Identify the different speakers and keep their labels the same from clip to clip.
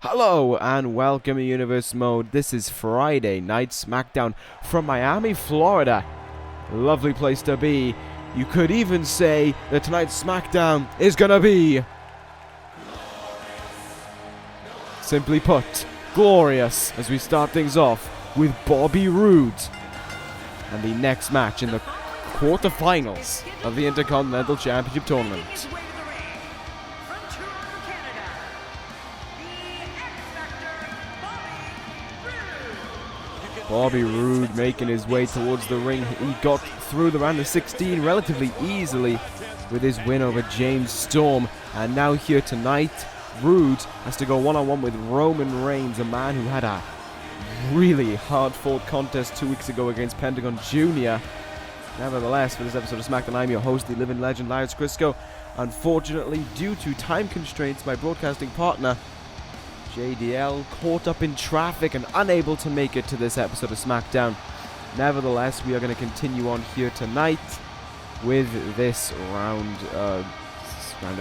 Speaker 1: Hello and welcome to Universe Mode. This is Friday Night Smackdown from Miami, Florida. Lovely place to be. You could even say that tonight's Smackdown is gonna be, simply put, glorious, as we start things off with Bobby Roode and the next match in the quarterfinals of the Intercontinental Championship Tournament. Bobby Roode making his way towards the ring. He got through the round of 16 relatively easily with his win over James Storm. And now here tonight, Roode has to go one-on-one with Roman Reigns, a man who had a really hard-fought contest 2 weeks ago against Pentagon Jr. Nevertheless, for this episode of SmackDown, I'm your host, the living legend, Lars Crisco. Unfortunately, due to time constraints, my broadcasting partner, JDL, caught up in traffic and unable to make it to this episode of SmackDown. Nevertheless, we are going to continue on here tonight with this round of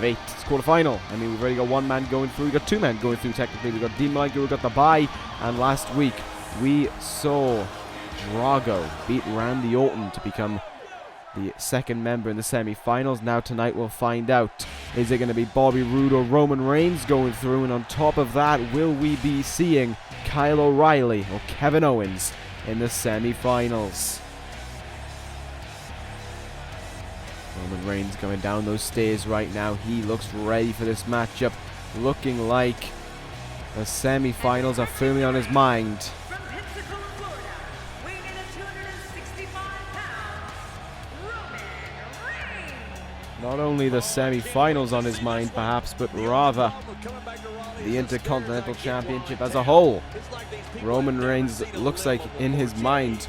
Speaker 1: 8. It's quarterfinal. I mean, we've already got one man going through. We've got two men going through, technically. We've got Dean Malenko, we've got the bye. And last week, we saw Drago beat Randy Orton to become the second member in the semi-finals. Now tonight we'll find out. Is it going to be Bobby Roode or Roman Reigns going through? And on top of that, will we be seeing Kyle O'Reilly or Kevin Owens in the semi-finals? Roman Reigns coming down those stairs right now. He looks ready for this matchup. Looking like the semi-finals are firmly on his mind. Not only the semi-finals on his mind, perhaps, but rather the Intercontinental Championship as a whole. Roman Reigns looks like in his mind,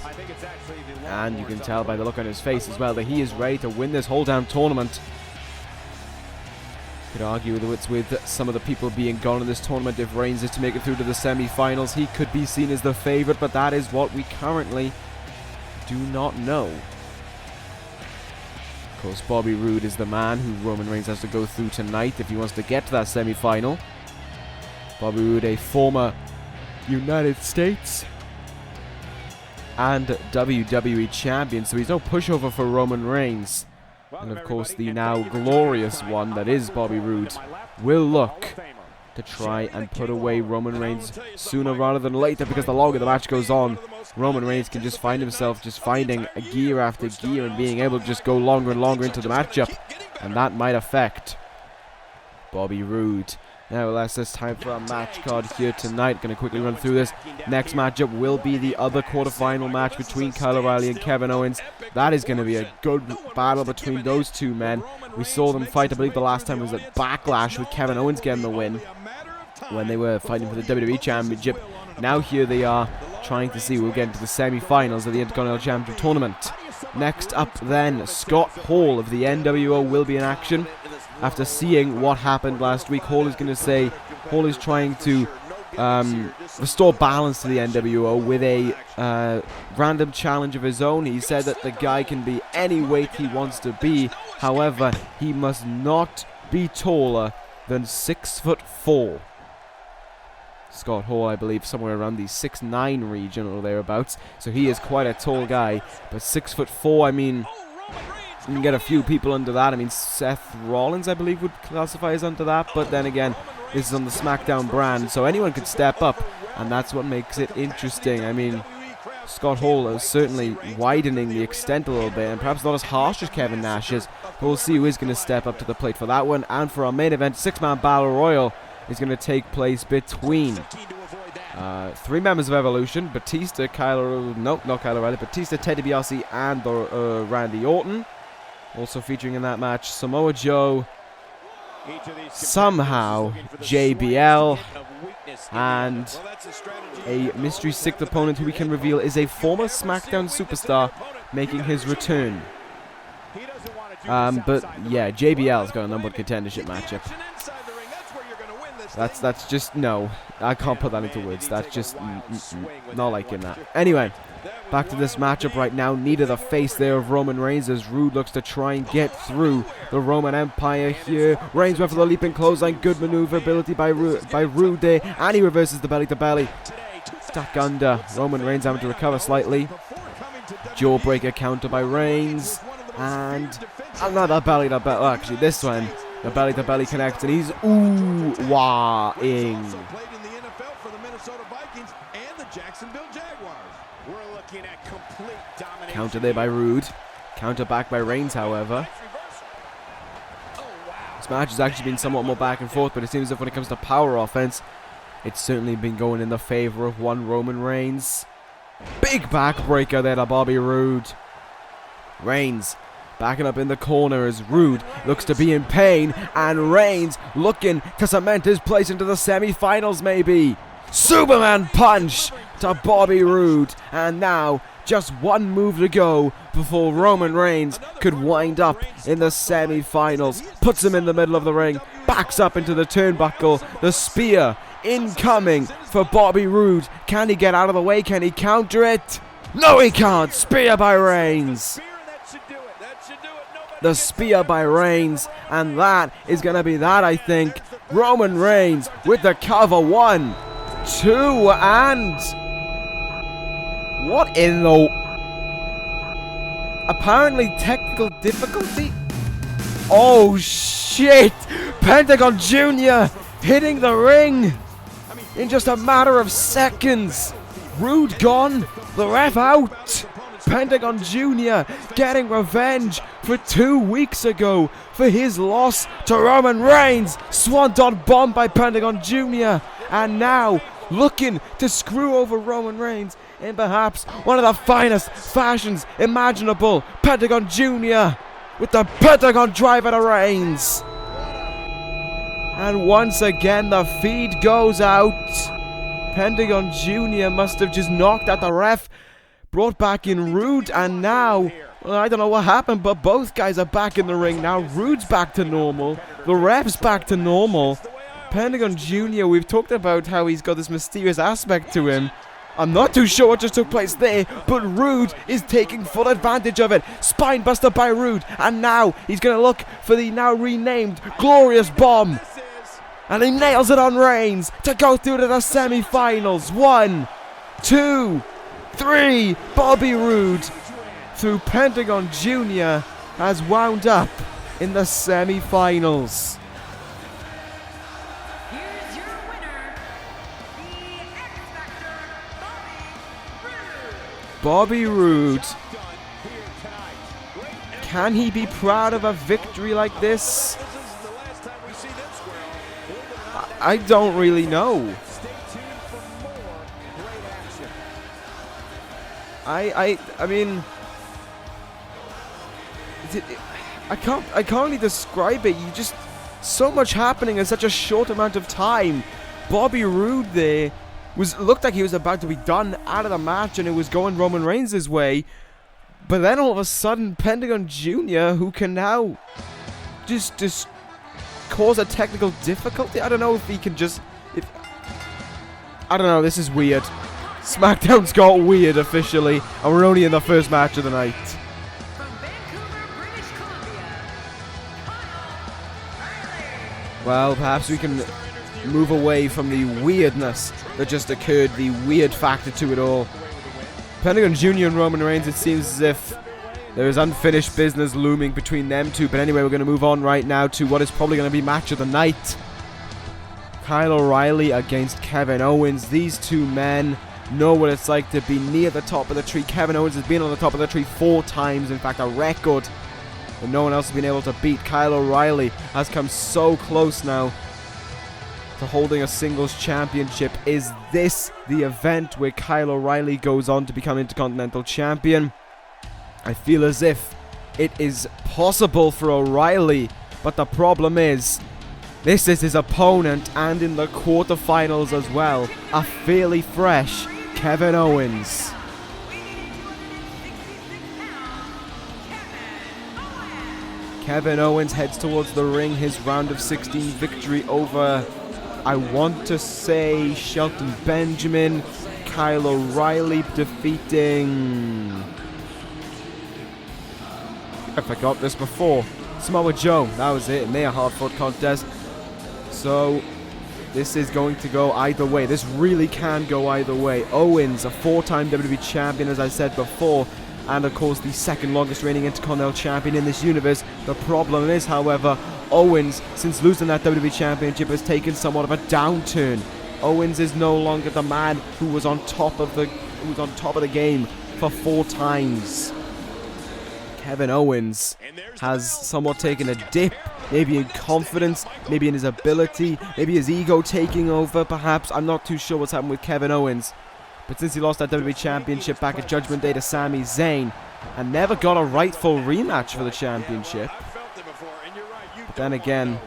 Speaker 1: and you can tell by the look on his face as well, that he is ready to win this whole damn tournament. Could argue that it's with some of the people being gone in this tournament. If Reigns is to make it through to the semi-finals, he could be seen as the favorite, but that is what we currently do not know. Of course, Bobby Roode is the man who Roman Reigns has to go through tonight if he wants to get to that semi-final. Bobby Roode, a former United States and WWE champion, so he's no pushover for Roman Reigns. And of course, the now glorious one that is Bobby Roode will look to try and put away Roman Reigns sooner rather than later, because the longer the match goes on, Roman Reigns can just find himself just finding gear after gear and being able to just go longer and longer into the matchup, and that might affect Bobby Roode. Nevertheless, it's time for our match card here tonight. Going to quickly run through this. Next matchup will be the other quarterfinal match between Kyle O'Reilly and Kevin Owens. That is going to be a good battle between those two men. We saw them fight, I believe the last time was at Backlash, with Kevin Owens getting the win when they were fighting for the WWE Championship. Now here they are trying to see, we'll get into the semi-finals of the Intercontinental Championship Tournament. Next up then, Scott Hall of the NWO will be in action. After seeing what happened last week, Hall is trying to restore balance to the NWO with a random challenge of his own. He said that the guy can be any weight he wants to be. However, he must not be taller than 6'4". Scott Hall, I believe, somewhere around the 6'9" region or thereabouts. So he is quite a tall guy. But 6'4", I mean, you can get a few people under that. I mean, Seth Rollins, I believe, would classify as under that. But then again, this is on the SmackDown brand, so anyone could step up. And that's what makes it interesting. I mean, Scott Hall is certainly widening the extent a little bit, and perhaps not as harsh as Kevin Nash is. But we'll see who is going to step up to the plate for that one. And for our main event, 6-man Battle Royal is going to take place between three members of Evolution: Batista, Batista, Ted DiBiase, and Randy Orton. Also featuring in that match, Samoa Joe, somehow JBL, and a mystery sixth opponent who we can reveal is a former SmackDown superstar making his return. But yeah, JBL's got a number one contendership matchup. That's just, no, I can't put that into words. That's just not liking that. Anyway, back to this matchup right now. Knee to the face there of Roman Reigns as Roode looks to try and get through the Roman Empire here. Reigns went for the leaping clothesline. Good maneuverability by Roode there. And he reverses the belly to belly. Stuck under. Roman Reigns having to recover slightly. Jawbreaker counter by Reigns. And another belly to belly. Oh, actually, this one. The belly to belly connects. And he's ooh-wah-ing. Counter there by Roode. Counter back by Reigns, however. This match has actually been somewhat more back and forth, but it seems as if when it comes to power offense, it's certainly been going in the favor of one Roman Reigns. Big backbreaker there to Bobby Roode. Reigns backing up in the corner as Roode looks to be in pain, and Reigns looking to cement his place into the semi-finals maybe. Superman punch to Bobby Roode, and now just one move to go before Roman Reigns could wind up in the semi-finals. Puts him in the middle of the ring, backs up into the turnbuckle. The spear incoming for Bobby Roode. Can he get out of the way? Can he counter it? No, he can't. Spear by Reigns. The spear by Reigns, and that is going to be that, I think. Roman Reigns with the cover. 1, 2, and what in the... Apparently technical difficulty? Oh shit! Pentagon Jr. hitting the ring in just a matter of seconds. Roode gone, the ref out. Pentagon Jr. getting revenge for 2 weeks ago for his loss to Roman Reigns. Swanton bomb by Pentagon Jr. And now looking to screw over Roman Reigns in perhaps one of the finest fashions imaginable. Pentagon Jr. with the Pentagon driver to Reigns. And once again the feed goes out. Pentagon Jr. must have just knocked out the ref. Brought back in Roode, and now, well, I don't know what happened, but both guys are back in the ring now. Roode's back to normal. The ref's back to normal. Pentagon Jr., we've talked about how he's got this mysterious aspect to him. I'm not too sure what just took place there, but Roode is taking full advantage of it. Spinebuster by Roode, and now he's going to look for the now renamed Glorious Bomb. And he nails it on Reigns to go through to the semi-finals. 1, 2, 3. Bobby Roode through Pentagon Jr. has wound up in the semi-finals.
Speaker 2: Here's your winner, the X-Factor,
Speaker 1: Bobby Roode. Can he be proud of a victory like this? I don't really know. I mean, I can't really describe it. You just, so much happening in such a short amount of time. Bobby Roode there looked like he was about to be done out of the match, and it was going Roman Reigns' way. But then all of a sudden, Pentagon Jr., who can now just cause a technical difficulty. I don't know if he can just... I don't know, this is weird. Smackdown's got weird officially, and we're only in the first match of the night.
Speaker 2: From Vancouver, British Columbia,
Speaker 1: Well, perhaps we can move away from the weirdness that just occurred, the weird factor to it all. Pentagon Jr. and Roman Reigns, it seems as if there is unfinished business looming between them two. But anyway, we're going to move on right now to what is probably going to be match of the night. Kyle O'Reilly against Kevin Owens. These two men know what it's like to be near the top of the tree. Kevin Owens has been on the top of the tree 4 times. In fact, a record that no one else has been able to beat. Kyle O'Reilly has come so close now to holding a singles championship. Is this the event where Kyle O'Reilly goes on to become Intercontinental Champion? I feel as if it is possible for O'Reilly, but the problem is, this is his opponent, and in the quarterfinals as well, a fairly fresh Kevin Owens. Kevin Owens heads towards the ring, his round of 16 victory over, I want to say, Shelton Benjamin. Kyle O'Reilly defeating... I forgot this before. Samoa Joe. That was it in their hard-fought contest. So this is going to go either way. This really can go either way. Owens, a 4-time WWE champion, as I said before, and of course the second longest reigning Intercontinental champion in this universe. The problem is, however, Owens, since losing that WWE championship, has taken somewhat of a downturn. Owens is no longer the man who was on top of the game for 4 times. Kevin Owens has somewhat taken a dip, maybe in confidence, maybe in his ability, maybe his ego taking over, perhaps. I'm not too sure what's happened with Kevin Owens. But since he lost that WWE Championship back at Judgment Day to Sami Zayn, and never got a rightful rematch for the championship. But then again,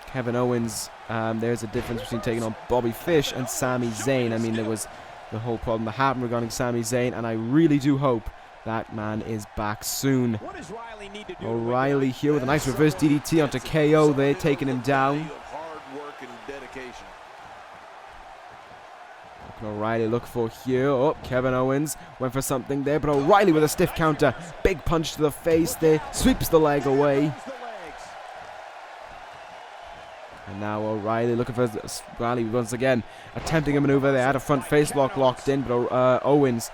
Speaker 1: Kevin Owens, there's a difference between taking on Bobby Fish and Sami Zayn. I mean, there was the whole problem that happened regarding Sami Zayn, and I really do hope that man is back soon. O'Reilly here with a nice reverse DDT onto KO there, taking him down. What can O'Reilly look for here? Oh, Kevin Owens went for something there, but O'Reilly with a stiff counter. Big punch to the face there, sweeps the leg away. And now O'Reilly looking for O'Reilly once again, attempting a maneuver. They had a front face lock locked in, but Owens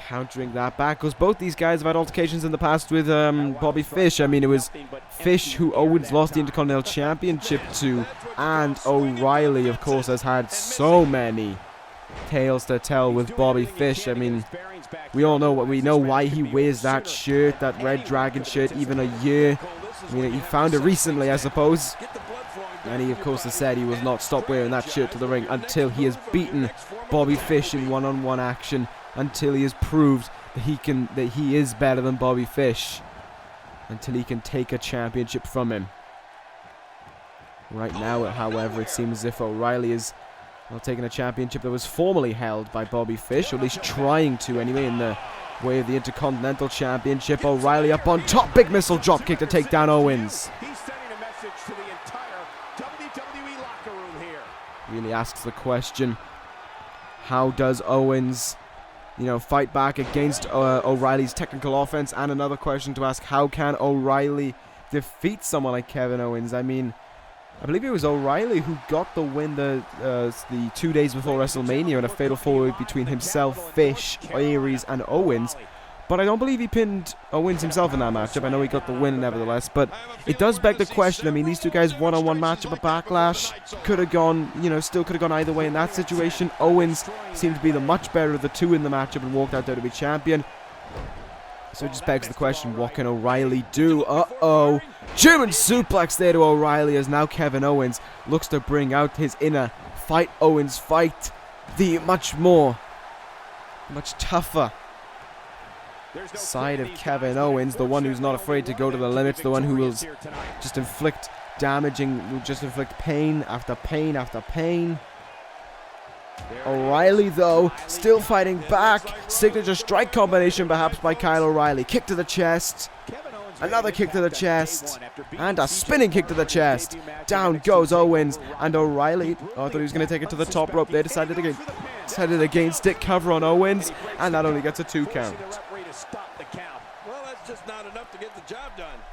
Speaker 1: countering that back, because both these guys have had altercations in the past with Bobby Fish. I mean, it was Fish who Owens lost the Intercontinental Championship to, and O'Reilly, of course, has had so many tales to tell with Bobby Fish. I mean, we all know why he wears that shirt, that Red Dragon shirt, even a year. I mean, he found it recently, I suppose. And he, of course, has said he will not stop wearing that shirt to the ring until he has beaten Bobby Fish in one-on-one action, until he has proved that he is better than Bobby Fish, until he can take a championship from him. Right now, however, it seems as if O'Reilly is taking a championship that was formerly held by Bobby Fish, or at least trying to anyway, in the way of the Intercontinental Championship. O'Reilly up on top, big missile dropkick to take down Owens.
Speaker 3: He's sending a message to the entire WWE locker room here.
Speaker 1: Really asks the question, how does Owens, fight back against O'Reilly's technical offense? And another question to ask, how can O'Reilly defeat someone like Kevin Owens? I mean, I believe it was O'Reilly who got the win the 2 days before WrestleMania in a fatal 4-way between himself, Fish, Aries, and Owens. But I don't believe he pinned Owens himself in that matchup. I know he got the win nevertheless, but it does beg the question. I mean, these two guys one-on-one matchup at Backlash could have gone, still could have gone either way in that situation. Owens seemed to be the much better of the two in the matchup and walked out WWE champion. So it just begs the question, what can O'Reilly do? Uh-oh. German suplex there to O'Reilly, as now Kevin Owens looks to bring out his inner Fight Owens fight. The much tougher side of Kevin Owens, the one who's not afraid to go to the limits, the one who will just inflict pain after pain after pain. O'Reilly, though, still fighting back. Signature strike combination perhaps by Kyle O'Reilly. Kick to the chest. Another kick to the chest. And a spinning kick to the chest. Down goes Owens. And O'Reilly, I thought he was going to take it to the top rope. They decided against stick cover on Owens. And that only gets a 2 count.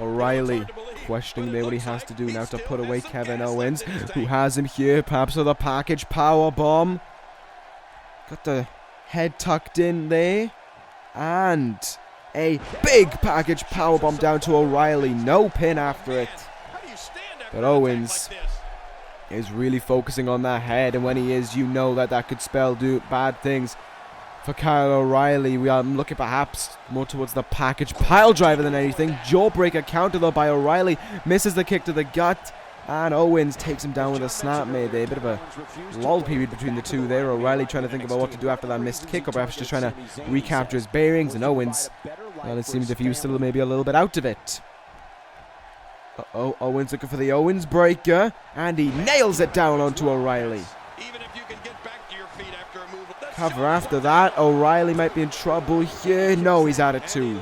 Speaker 1: O'Reilly questioning there what he has to do now to put away Kevin Owens, who has him here, perhaps with a package power bomb. Got the head tucked in there, and a big package power bomb down to O'Reilly. No pin after it. But Owens is really focusing on that head, and when he is, you know that could spell bad things for Kyle O'Reilly. We are looking perhaps more towards the package pile driver than anything. Jawbreaker counter though by O'Reilly. Misses the kick to the gut. And Owens takes him down with a snap made there. A bit of a lull period between the two there. O'Reilly trying to think about what to do after that missed kick, or perhaps just trying to recapture his bearings. And Owens, well, it seems if he was still maybe a little bit out of it. Uh-oh, Owens looking for the Owens breaker. And he nails it down onto O'Reilly. Cover after that. O'Reilly might be in trouble here. No, he's out of 2.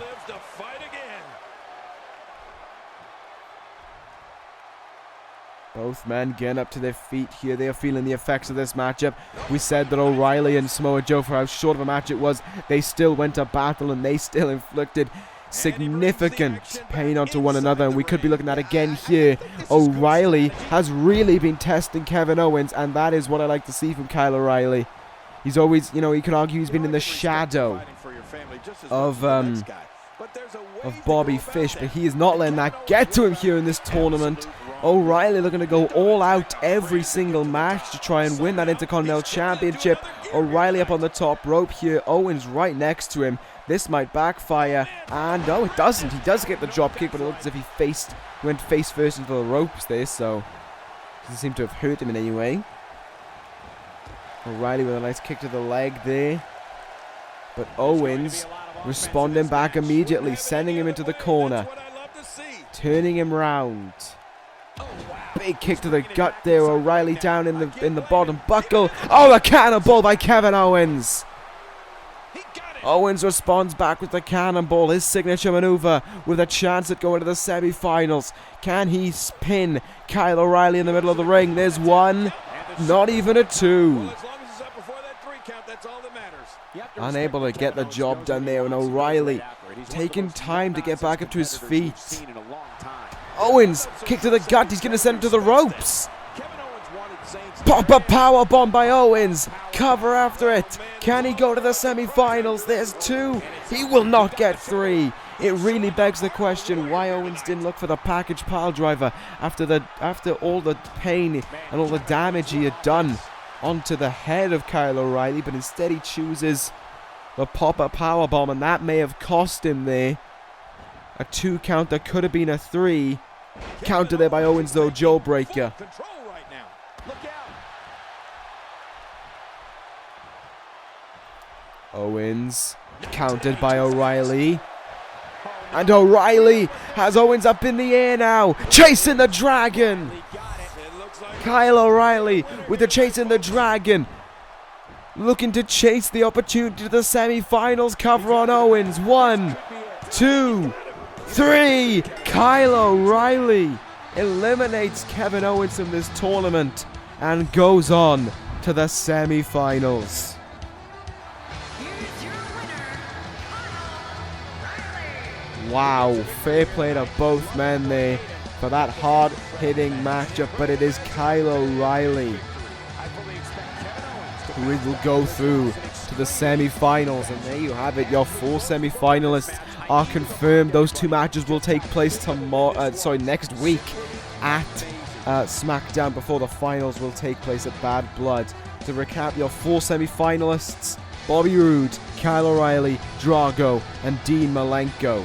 Speaker 1: Both men getting up to their feet here. They are feeling the effects of this matchup. We said that O'Reilly and Samoa Joe, for how short of a match it was, they still went to battle and they still inflicted significant pain onto one another, and we could be looking at again here. O'Reilly has really been testing Kevin Owens, and that is what I like to see from Kyle O'Reilly. He's always, you know, you could argue he's been in the shadow of Bobby Fish, but he is not letting that get to him here in this tournament. O'Reilly looking to go all out every single match to try and win that Intercontinental Championship. O'Reilly up on the top rope here. Owens right next to him. This might backfire, and no, it doesn't. He does get the drop kick, but it looks as if he went face first into the ropes there, so doesn't seem to have hurt him in any way. O'Reilly with a nice kick to the leg there, but Owens responding back immediately, sending him into the corner, turning him round. Big kick to the gut there. O'Reilly down in the bottom buckle. Oh, the cannonball by Kevin Owens. Owens responds back with the cannonball, his signature maneuver, with a chance at going to the semi-finals. Can he pin Kyle O'Reilly in the middle of the ring? There's one, not even a two. Unable to get the job done there, and O'Reilly taking time to get back up to his feet. Owens, kick to the gut, he's going to send him to the ropes. Pop-up power bomb by Owens. Cover after it. Can he go to the semi-finals? There's two. He will not get three. It really begs the question why Owens didn't look for the package pile driver after all the pain and all the damage he had done onto the head of Kyle O'Reilly, but instead he chooses the pop-up power bomb, and that may have cost him there. A 2 count that could have been a 3. Counter there by Owens though, jawbreaker. Owens countered by O'Reilly, and O'Reilly has Owens up in the air now, chasing the dragon. Kyle O'Reilly with the chasing the dragon, looking to chase the opportunity to the semi-finals. Cover on Owens. 1, 2, 3. Kyle O'Reilly eliminates Kevin Owens from this tournament and goes on to the semi-finals. Wow, fair play to both men there for that hard-hitting matchup, but it is Kyle O'Reilly who will go through to the semi-finals, and there you have it. Your 4 semi-finalists are confirmed. Those 2 matches will take place next week at Smackdown before the finals will take place at Bad Blood. To recap, your 4 semi-finalists: Bobby Roode, Kyle O'Reilly, Drago, and Dean Malenko.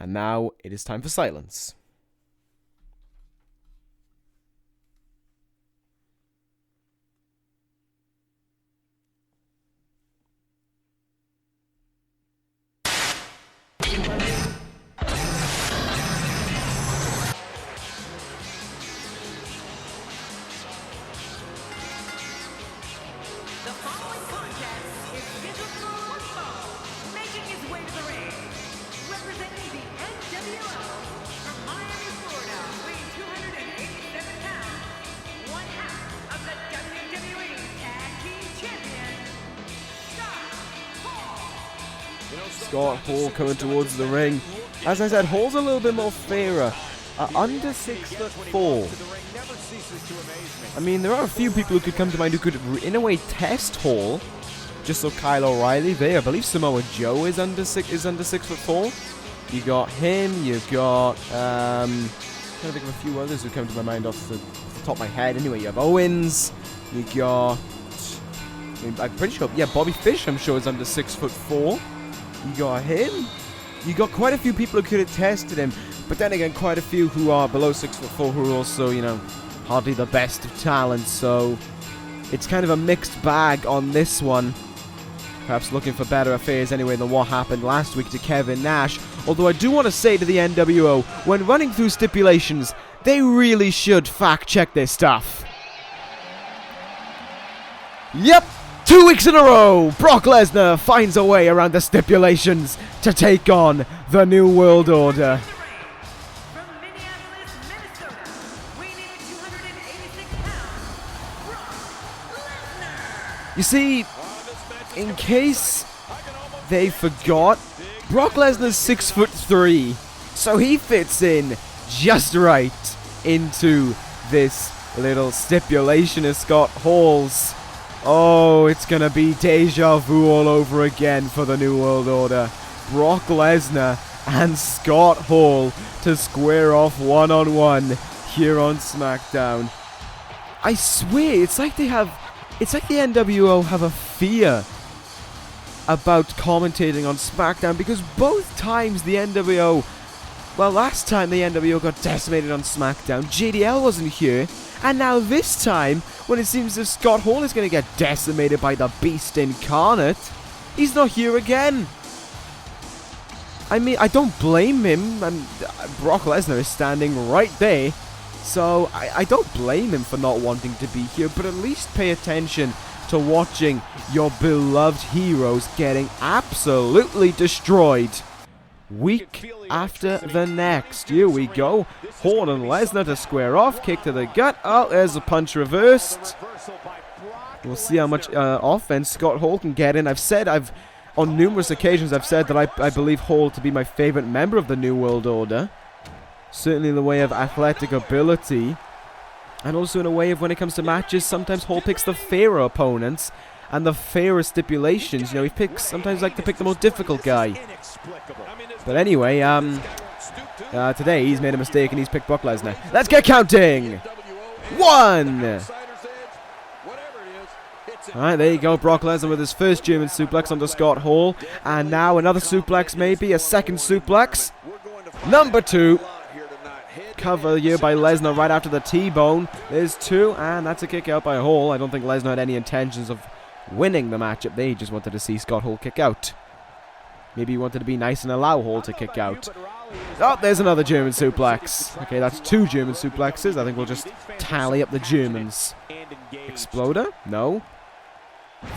Speaker 1: And now it is time for silence.
Speaker 2: The following contest is scheduled for one fall, making his way to the ring, representing the NWO from Miami, Florida, weighing 287 pounds, one half of the WWE Tag Team Champion,
Speaker 1: Scott Hall coming towards the ring. As I said, Hall's a little bit more fairer. Under 6'4". I mean, there are a few people who could come to mind who could, in a way, test Hall. Just so Kyle O'Reilly there. I believe Samoa Joe is under 6'4". You got him. You got trying to think of a few others who come to my mind off the top of my head. Anyway, you have Owens. You got, I'm pretty sure, yeah, Bobby Fish, I'm sure, is under 6'4". You got him. You got quite a few people who could have tested him, but then again, quite a few who are below 6'4", who are also, you know, hardly the best of talent. So it's kind of a mixed bag on this one. Perhaps looking for better affairs anyway than what happened last week to Kevin Nash. Although I do want to say to the NWO, when running through stipulations, they really should fact-check their stuff. Yep, 2 weeks in a row, Brock Lesnar finds a way around the stipulations to take on the New World Order.
Speaker 2: from Minneapolis, Minnesota, weighing in
Speaker 1: You see, in case they forgot, Brock Lesnar's 6'3", so he fits in just right into this little stipulation of Scott Hall's. Oh, it's gonna be deja vu all over again for the New World Order. Brock Lesnar and Scott Hall to square off one-on-one here on SmackDown. I swear, it's like the NWO have a fear about commentating on SmackDown, because both times the NWO, well, last time the NWO got decimated on SmackDown, JDL wasn't here, and now this time, when it seems as if Scott Hall is going to get decimated by the Beast Incarnate, he's not here again. I mean, I don't blame him, and Brock Lesnar is standing right there, so I don't blame him for not wanting to be here, but at least pay attention to watching your beloved heroes getting absolutely destroyed. Week after the next. Here we go. Hall and Lesnar to square off. Kick to the gut. Oh, there's a punch reversed. We'll see how much offense Scott Hall can get in. On numerous occasions, I've said that I believe Hall to be my favorite member of the New World Order. Certainly in the way of athletic ability. And also in a way of when it comes to matches, sometimes Hall picks the fairer opponents and the fairer stipulations. You know, he sometimes like to pick the more difficult guy. But anyway, today he's made a mistake and he's picked Brock Lesnar. Let's get counting! 1! Alright, there you go. Brock Lesnar with his first German suplex onto Scott Hall. And now another suplex, maybe. A second suplex. Number 2. Cover here by Lesnar right after the T-bone. There's 2, and that's a kick out by Hall. I don't think Lesnar had any intentions of winning the matchup. They just wanted to see Scott Hall kick out. Maybe he wanted to be nice and allow Hall to kick out. Oh, there's another German suplex. Okay, that's 2 German suplexes. I think we'll just tally up the Germans. Exploder? No.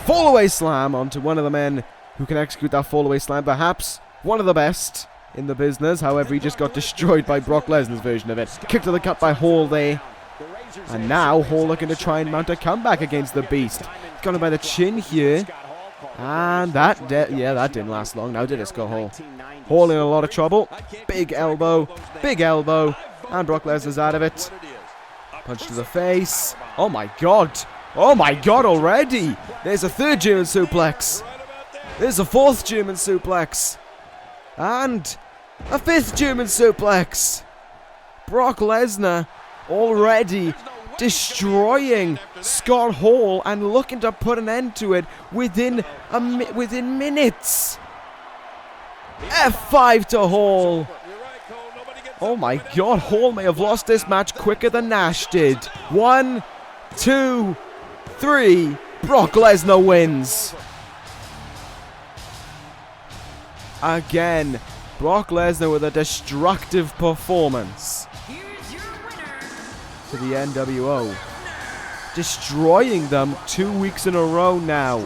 Speaker 1: Fall-away slam onto one of the men who can execute that fall-away slam. Perhaps one of the best in the business. However, he just got destroyed by Brock Lesnar's version of it. Kick to the gut by Hall there. And now Hall looking to try and mount a comeback against the Beast. Got him by the chin here. And that didn't last long. Now did it, Scott Hall? Hall in a lot of trouble. Big elbow. And Brock Lesnar's out of it. Punch to the face. Oh my god. Oh my god already. There's a 3rd German suplex. There's a 4th German suplex. And a 5th German suplex. Brock Lesnar already destroying Scott Hall and looking to put an end to it within minutes. F5 to Hall. Oh my god, Hall may have lost this match quicker than Nash did. 1, 2, 3. Brock Lesnar wins. Again, Brock Lesnar with a destructive performance to the NWO. Destroying them 2 weeks in a row now.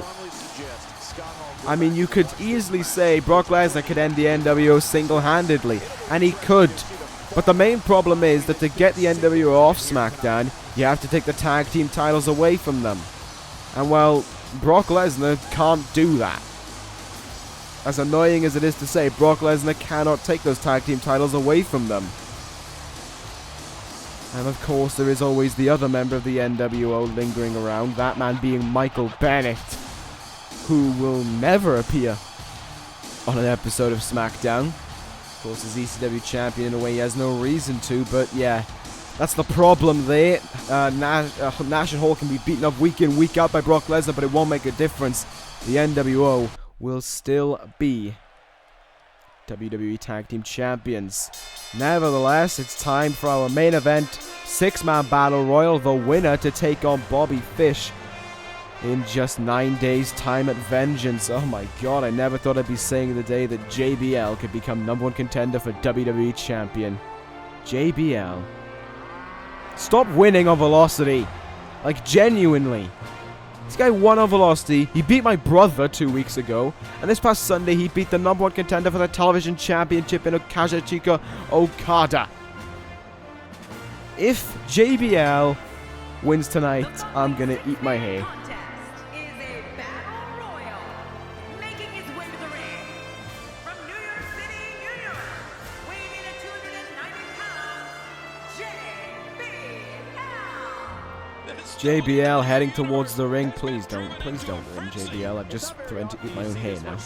Speaker 1: I mean, you could easily say Brock Lesnar could end the NWO single-handedly, and he could. But the main problem is that to get the NWO off SmackDown, you have to take the tag team titles away from them. And well, Brock Lesnar can't do that. As annoying as it is to say, Brock Lesnar cannot take those tag team titles away from them. And of course, there is always the other member of the NWO lingering around, that man being Michael Bennett, who will never appear on an episode of SmackDown. Of course, he's ECW champion in a way he has no reason to, but yeah, that's the problem there. Nash and Hall can be beaten up week in, week out by Brock Lesnar, but it won't make a difference. The NWO will still be WWE Tag Team Champions. Nevertheless, it's time for our main event, 6-man Battle Royal, the winner to take on Bobby Fish in just 9 days' time at Vengeance. Oh my god, I never thought I'd be saying the day that JBL could become #1 contender for WWE Champion. JBL. Stop winning on Velocity. Like, genuinely. This guy won on Velocity. He beat my brother 2 weeks ago. And this past Sunday, he beat the #1 contender for the television championship in Kazuchika Okada. If JBL wins tonight, I'm going to eat my hair. JBL heading towards the ring. Please don't win, JBL. I've just threatened to eat my own hair now.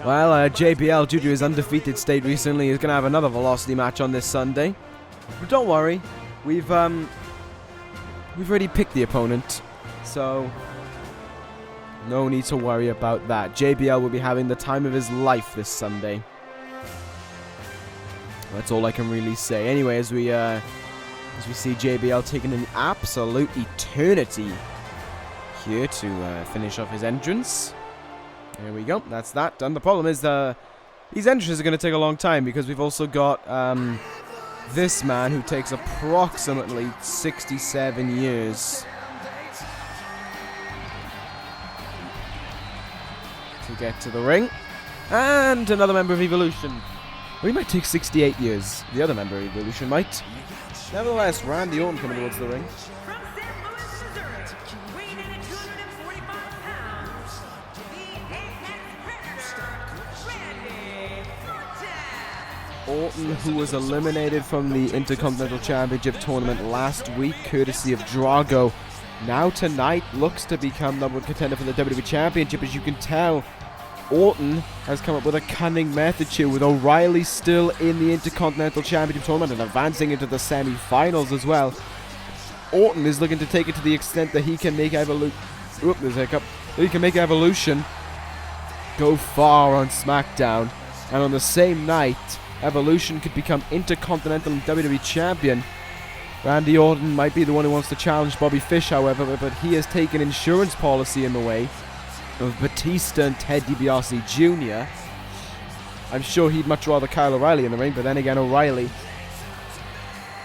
Speaker 1: Well, JBL, due to his undefeated state recently, is going to have another Velocity match on this Sunday. But don't worry, we've already picked the opponent, so no need to worry about that. JBL will be having the time of his life this Sunday. That's all I can really say. Anyway, as we see JBL taking an absolute eternity here to finish off his entrance. There we go. That's that done. The problem is these entrances are going to take a long time because we've also got this man who takes approximately 67 years to get to the ring. And another member of Evolution. Well, he might take 68 years. The other member of Evolution might. Nevertheless, Randy Orton coming towards the ring.
Speaker 2: From St. Louis, Missouri, weighing in at 245 pounds, the Apex Predator, Randy Orton.
Speaker 1: Orton, who was eliminated from the Intercontinental Championship tournament last week, courtesy of Drago, now tonight looks to become number one contender for the WWE Championship. As you can tell, Orton has come up with a cunning method here, with O'Reilly still in the Intercontinental Championship tournament and advancing into the semi-finals as well. Orton is looking to take it to the extent that he can make Evolution. There's a hiccup. He can make Evolution go far on Smackdown, and on the same night, Evolution could become Intercontinental and WWE Champion. Randy Orton might be the one who wants to challenge Bobby Fish, however, but he has taken insurance policy in the way of Batista and Ted DiBiase Jr. I'm sure he'd much rather Kyle O'Reilly in the ring, but then again, O'Reilly,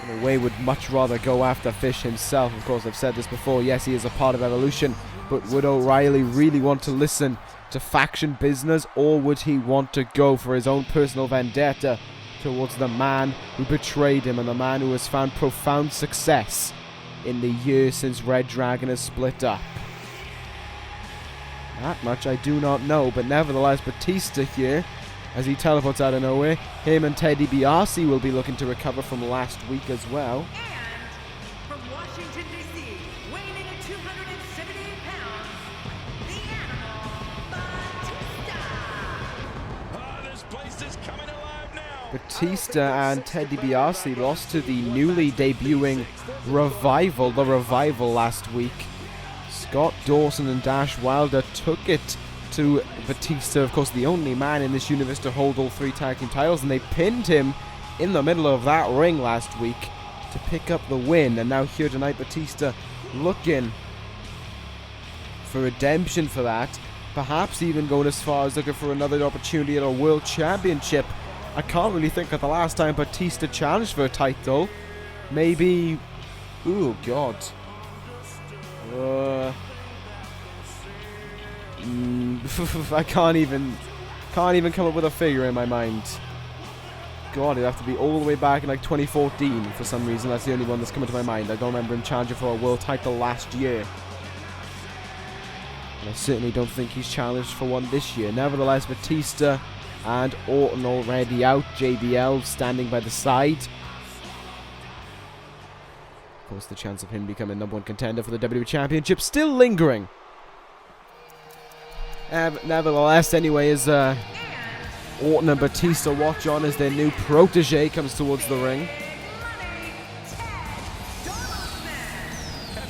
Speaker 1: in a way, would much rather go after Fish himself. Of course, I've said this before, yes, he is a part of Evolution, but would O'Reilly really want to listen to faction business, or would he want to go for his own personal vendetta towards the man who betrayed him and the man who has found profound success in the years since Red Dragon has split up? That much I do not know, but nevertheless, Batista here, as he teleports out of nowhere, him and Ted DiBiase will be looking to recover from last week as well.
Speaker 2: And from Washington, D.C., weighing in at 278 pounds, the Animal, Batista.
Speaker 3: This place is coming alive now.
Speaker 1: Batista and Ted DiBiase lost to the newly debuting Revival, the Revival, last week. Scott Dawson and Dash Wilder took it to Batista, of course the only man in this universe to hold all three tag team titles, and they pinned him in the middle of that ring last week to pick up the win. And now here tonight, Batista looking for redemption for that, perhaps even going as far as looking for another opportunity at a World Championship. I can't really think of the last time Batista challenged for a title. Maybe, oh god, I can't even come up with a figure in my mind. God, it'd have to be all the way back in like 2014 for some reason. That's the only one that's coming to my mind. I don't remember him challenging for a world title last year, and I certainly don't think he's challenged for one this year. Nevertheless, Batista and Orton already out. JBL standing by the side. Of course, the chance of him becoming number one contender for the WWE Championship still lingering. Nevertheless, anyway, as Orton and Batista watch on as their new protege comes towards the ring.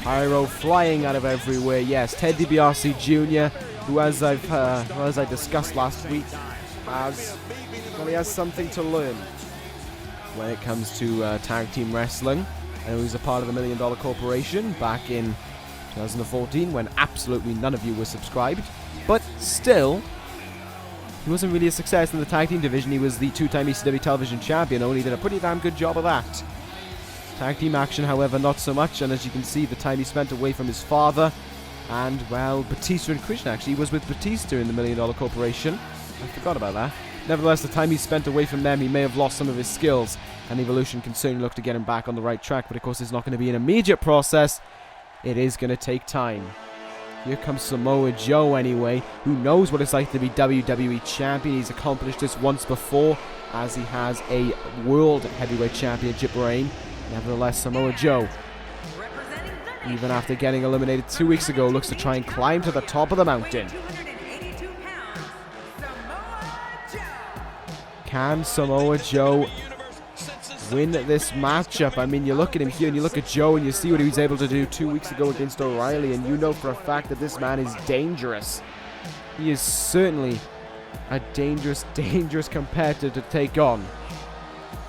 Speaker 1: Pyro flying out of everywhere. Yes, Ted DiBiase Jr., who, as I discussed last week, he has something to learn when it comes to tag team wrestling. And he was a part of the $1 Million Corporation back in 2014 when absolutely none of you were subscribed. But still, he wasn't really a success in the tag team division. He was the two-time ECW television champion, only did a pretty damn good job of that. Tag team action, however, not so much. And as you can see, the time he spent away from his father, and, well, Batista and Christian actually, he was with Batista in the $1 Million Corporation. I forgot about that. Nevertheless, the time he spent away from them, he may have lost some of his skills, and Evolution can certainly look to get him back on the right track, but of course it's not going to be an immediate process. It is going to take time. Here comes Samoa Joe anyway, who knows what it's like to be WWE Champion. He's accomplished this once before, as he has a World Heavyweight Championship reign. Nevertheless, Samoa Joe
Speaker 2: representing the
Speaker 1: even after getting eliminated 2 weeks ago, looks to try and climb to the top of the mountain.
Speaker 2: 282 pounds, Samoa Joe.
Speaker 1: Can Samoa Joe win this matchup? I mean, you look at him here and you look at Joe and you see what he was able to do 2 weeks ago against O'Reilly, and you know for a fact that this man is dangerous. He is certainly a dangerous, dangerous competitor to take on.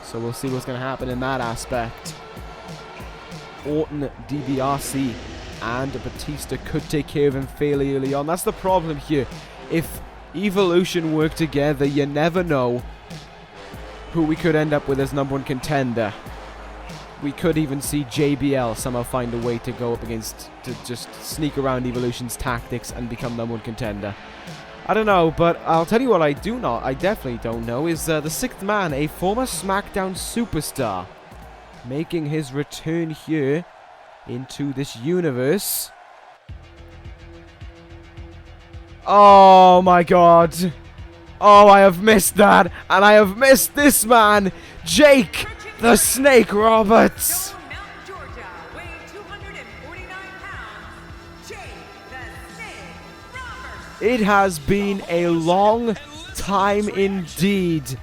Speaker 1: So we'll see what's going to happen in that aspect. Orton, Dibiase, and Batista could take care of him fairly early on. That's the problem here. If Evolution work together, you never know who we could end up with as #1 contender. We could even see JBL somehow find a way to go up against, to just sneak around Evolution's tactics and become #1 contender. I don't know, but I'll tell you what I definitely don't know, is the 6th man, a former Smackdown superstar, making his return here into this universe. Oh my god. Oh, I have missed that, and I have missed this man, Jake the Snake Roberts.
Speaker 2: Mount Georgia, weighing 249 pounds, Jake the Snake Roberts.
Speaker 1: It has been a long time indeed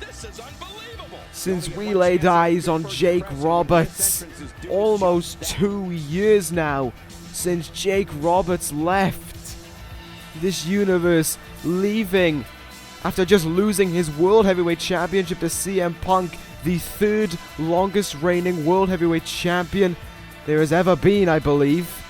Speaker 1: since we laid eyes on Jake Roberts. Almost 2 years now since Jake Roberts left this universe, leaving after just losing his World Heavyweight Championship to CM Punk, the 3rd longest reigning World Heavyweight Champion there has ever been, I believe.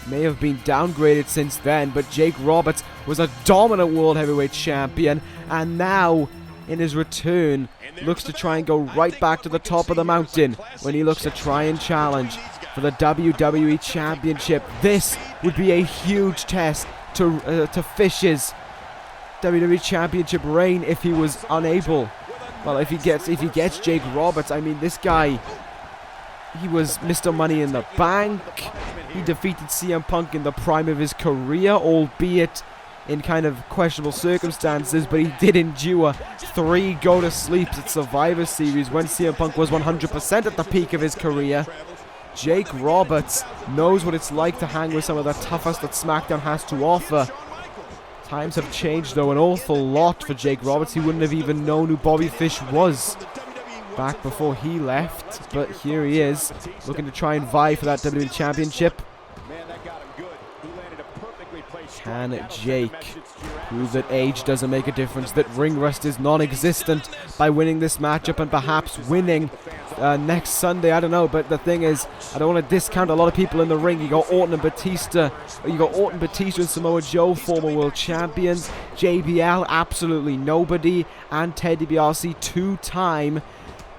Speaker 1: May have been downgraded since then, but Jake Roberts was a dominant World Heavyweight Champion, and now, in his return, looks to try and go right back to the top of the mountain when he looks to try and challenge for the WWE Championship. This would be a huge test to Fish's WWE Championship reign if he was unable. Well, if he gets Jake Roberts, I mean, this guy, he was Mr. Money in the Bank. He defeated CM Punk in the prime of his career, albeit in kind of questionable circumstances, but he did endure 3 go-to-sleeps at Survivor Series when CM Punk was 100% at the peak of his career. Jake Roberts knows what it's like to hang with some of the toughest that SmackDown has to offer. Times have changed, though, an awful lot for Jake Roberts. He wouldn't have even known who Bobby Fish was back before he left, but here he is, looking to try and vie for that WWE Championship. Can Jake prove that age doesn't make a difference, that ring rust is non-existent by winning this matchup and perhaps winning next Sunday? I don't know, but the thing is, I don't want to discount a lot of people in the ring. You got Orton and Batista. You got Orton, Batista, and Samoa Joe, former world champions. JBL, absolutely nobody, and Ted DiBiase, two-time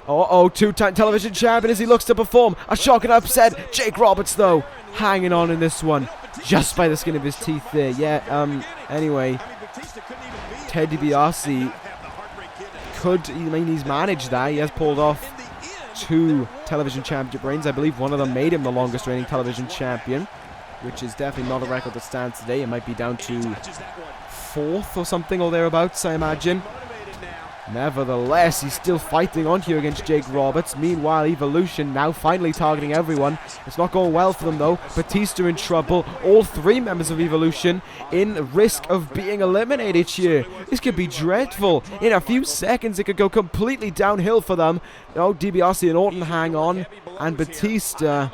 Speaker 1: television champion as he looks to perform a shock and upset. Jake Roberts, though, hanging on in this one just by the skin of his teeth there. Anyway, Ted DiBiase he's managed that. He has pulled off 2 television championship reigns. I believe one of them made him the longest reigning television champion, which is definitely not a record that stands today. It might be down to 4th or something or thereabouts, I imagine. Nevertheless, he's still fighting on here against Jake Roberts. Meanwhile, Evolution now finally targeting everyone. It's not going well for them, though. Batista in trouble. All 3 members of Evolution in risk of being eliminated here. This could be dreadful. In a few seconds, it could go completely downhill for them. DiBiase and Orton hang on, and Batista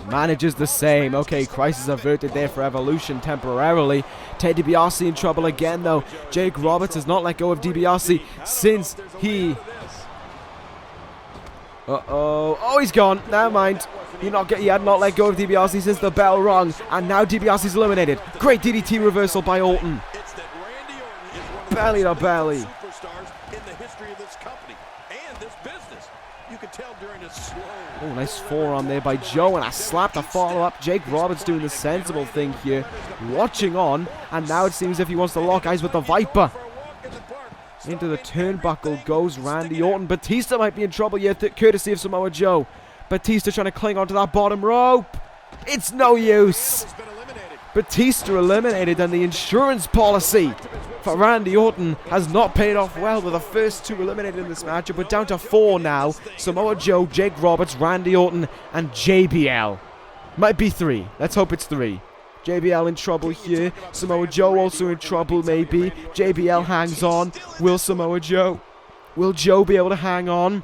Speaker 1: manages the same. Okay, crisis averted there for Evolution temporarily. Ted DiBiase in trouble again, though. Jake Roberts has not let go of DiBiase since he... Oh, he's gone. Never mind. He had not let go of DiBiase since the bell rung, and now DiBiase's eliminated. Great DDT reversal by Orton. Belly to belly. Oh, nice forearm there by Joe, and a slap to follow up. Jake Roberts doing the sensible thing here, watching on, and now it seems as if he wants to lock eyes with the Viper. Into the turnbuckle goes Randy Orton. Batista might be in trouble here, courtesy of Samoa Joe. Batista trying to cling onto that bottom rope. It's no use. Batista eliminated, and the insurance policy for Randy Orton has not paid off well, with the first 2 eliminated in this matchup. We're down to 4 now. Samoa Joe, Jake Roberts, Randy Orton, and JBL. Might be 3. Let's hope it's 3. JBL in trouble here. Samoa Joe also in trouble, maybe. JBL hangs on. Will Samoa Joe? Will Joe be able to hang on?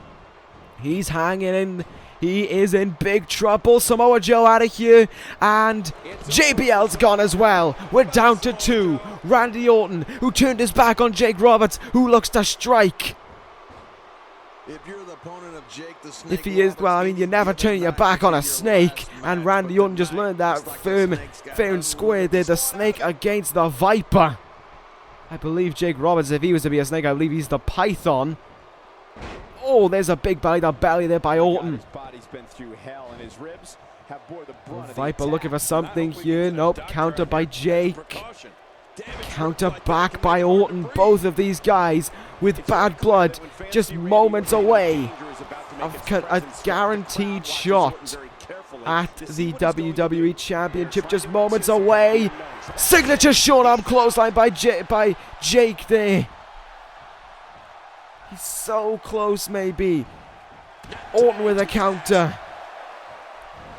Speaker 1: He's hanging in. He is in big trouble. Samoa Joe out of here. And JBL's gone as well. We're down to 2. Randy Orton, who turned his back on Jake Roberts, who looks to strike.
Speaker 4: If you're the opponent of Jake the Snake,
Speaker 1: If he is, well, I mean, you never turn your back on a snake. And Randy Orton just learned that fair and square there. The snake against the viper. I believe Jake Roberts, if he was to be a snake, I believe he's the python. Oh, there's a big belly to belly there by Orton. Viper looking for something here. Nope, counter by Jake. Counter back by Orton. Both of these guys with bad blood just moments away of a guaranteed shot at the WWE Championship. Just moments away. Signature short arm clothesline by Jake there. He's so close, maybe. Orton with a counter.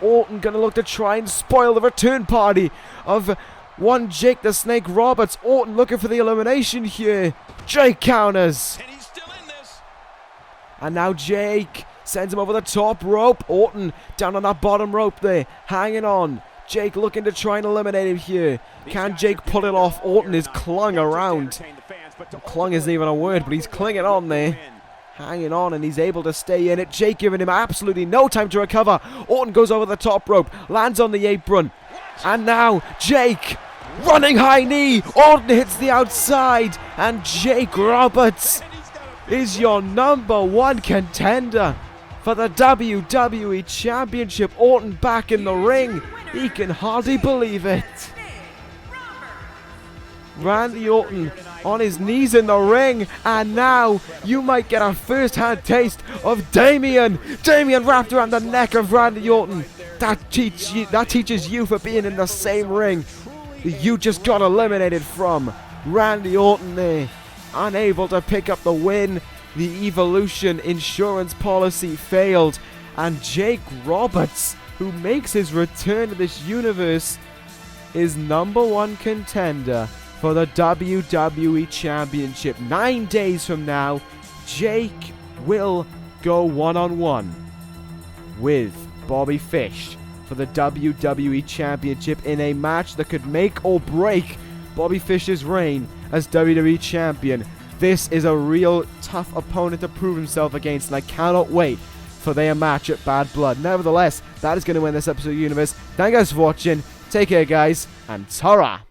Speaker 1: Orton gonna look to try and spoil the return party of one Jake the Snake Roberts. Orton looking for the elimination here. Jake counters.
Speaker 3: And he's still in this.
Speaker 1: And now Jake sends him over the top rope. Orton down on that bottom rope there, hanging on. Jake looking to try and eliminate him here. Can Jake pull it off? Orton is clung around. Clung isn't even a word, but he's clinging on there. Hanging on, and he's able to stay in it. Jake giving him absolutely no time to recover. Orton goes over the top rope, lands on the apron. And now Jake running high knee. Orton hits the outside. And Jake Roberts is your #1 contender for the WWE Championship. Orton back in the ring. He can hardly believe it. Randy Orton on his knees in the ring, and now you might get a first-hand taste of Damien wrapped around the neck of Randy Orton. That teaches you for being in the same ring that you just got eliminated from. Randy Orton there, unable to pick up the win. The Evolution insurance policy failed, and Jake Roberts, who makes his return to this universe, is #1 contender for the WWE Championship. 9 days from now, Jake will go one-on-one with Bobby Fish for the WWE Championship in a match that could make or break Bobby Fish's reign as WWE Champion. This is a real tough opponent to prove himself against, and I cannot wait for their match at Bad Blood. Nevertheless, that is going to end this episode of Universe. Thank you guys for watching. Take care, guys, and ta-ra!